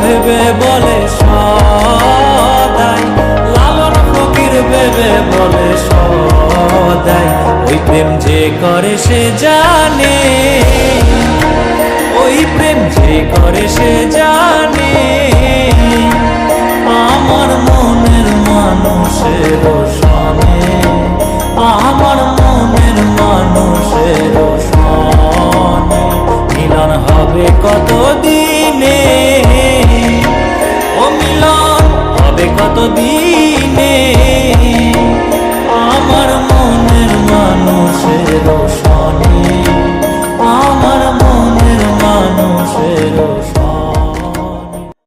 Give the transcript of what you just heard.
ভেবে বলে সদাই, লালন ফকির ভেবে বলে সদাই। ওই প্রেম যে করে সে জানে, ওই প্রেম যে করে সে জানে, আমার মনের মানুষের সনে, আমার মনের মানুষের সনে মিলন হবে কত দিনে, ও মিলন হবে কত দিনে, আমার মনের মানুষের সনে, আমার মনের মানুষের